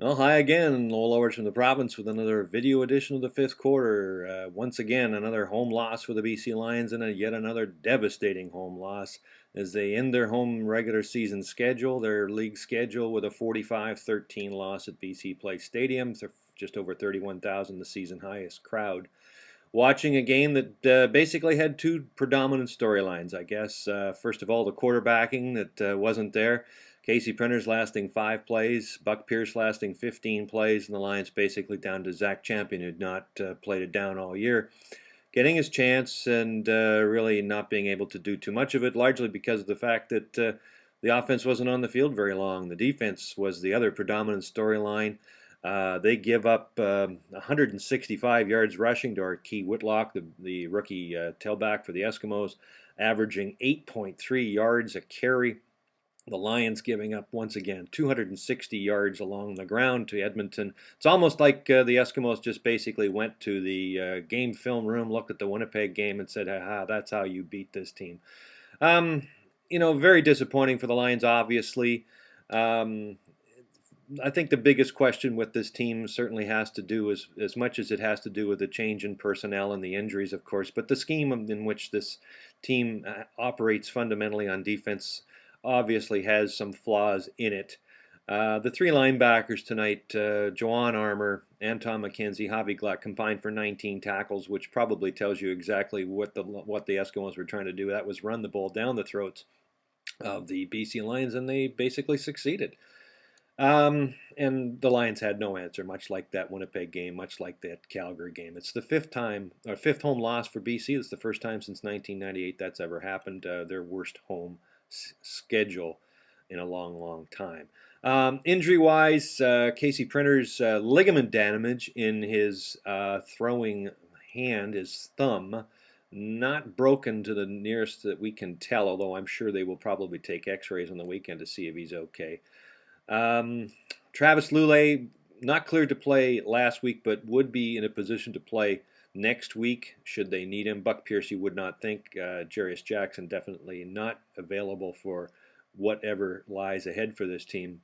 Well, hi again, Lowell Lowers from the province with another video edition of the fifth quarter. Once again, another home loss for the BC Lions and yet another devastating home loss as they end their home regular season schedule, their league schedule, with a 45-13 loss at BC Place Stadium. They're just over 31,000, the season highest crowd. Watching a game that basically had two predominant storylines, I guess. First of all, the quarterbacking that wasn't there. Casey Printers lasting 5 plays, Buck Pierce lasting 15 plays, and the Lions basically down to Zach Champion, who'd not played it down all year. Getting his chance and really not being able to do too much of it, largely because of the fact that the offense wasn't on the field very long. The defense was the other predominant storyline. They give up 165 yards rushing to our Key Whitlock, the rookie tailback for the Eskimos, averaging 8.3 yards a carry. The Lions giving up, once again, 260 yards along the ground to Edmonton. It's almost like the Eskimos just basically went to the game film room, looked at the Winnipeg game, and said, "Aha, that's how you beat this team." Um, very disappointing for the Lions, obviously. Um, I think the biggest question with this team certainly has to do as much as it has to do with the change in personnel and the injuries, of course, but the scheme in which this team operates fundamentally on defense obviously has some flaws in it. The three linebackers tonight, Joanne Armour, Anton McKenzie, Javi Gluck, combined for 19 tackles, which probably tells you exactly what the Eskimos were trying to do. That was run the ball down the throats of the BC Lions, and they basically succeeded. And the Lions had no answer, much like that Winnipeg game, much like that Calgary game. It's the fifth home loss for BC. It's the first time since 1998 that's ever happened. Their worst home schedule in a long, long time. Injury-wise, Casey Printer's ligament damage in his throwing hand, his thumb, not broken to the nearest that we can tell, although I'm sure they will probably take x-rays on the weekend to see if he's okay. Um, Travis Lulay, not cleared to play last week, but would be in a position to play next week should they need him. Buck Pierce, you would not think. Jarius Jackson, definitely not available for whatever lies ahead for this team.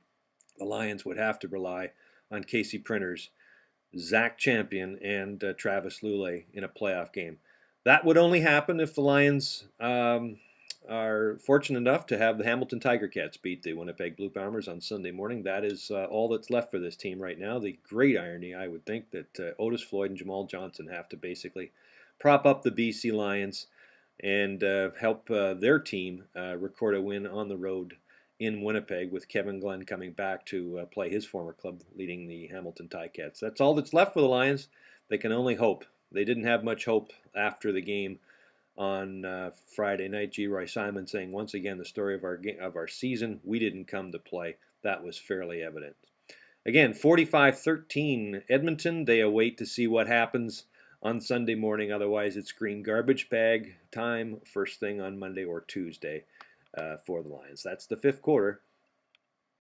The Lions would have to rely on Casey Printers, Zach Champion, and Travis Lulay in a playoff game. That would only happen if the Lions are fortunate enough to have the Hamilton Tiger Cats beat the Winnipeg Blue Bombers on Sunday morning. That is all that's left for this team right now. The great irony, I would think, that Otis Floyd and Jamal Johnson have to basically prop up the BC Lions and help their team record a win on the road in Winnipeg, with Kevin Glenn coming back to play his former club, leading the Hamilton Ticats. That's all that's left for the Lions. They can only hope. They didn't have much hope after the game on Friday night. G. Roy Simon saying, once again, the story of our season, we didn't come to play. That was fairly evident. Again, 45-13 Edmonton. They await to see what happens on Sunday morning. Otherwise, it's green garbage bag time first thing on Monday or Tuesday for the Lions. That's the fifth quarter.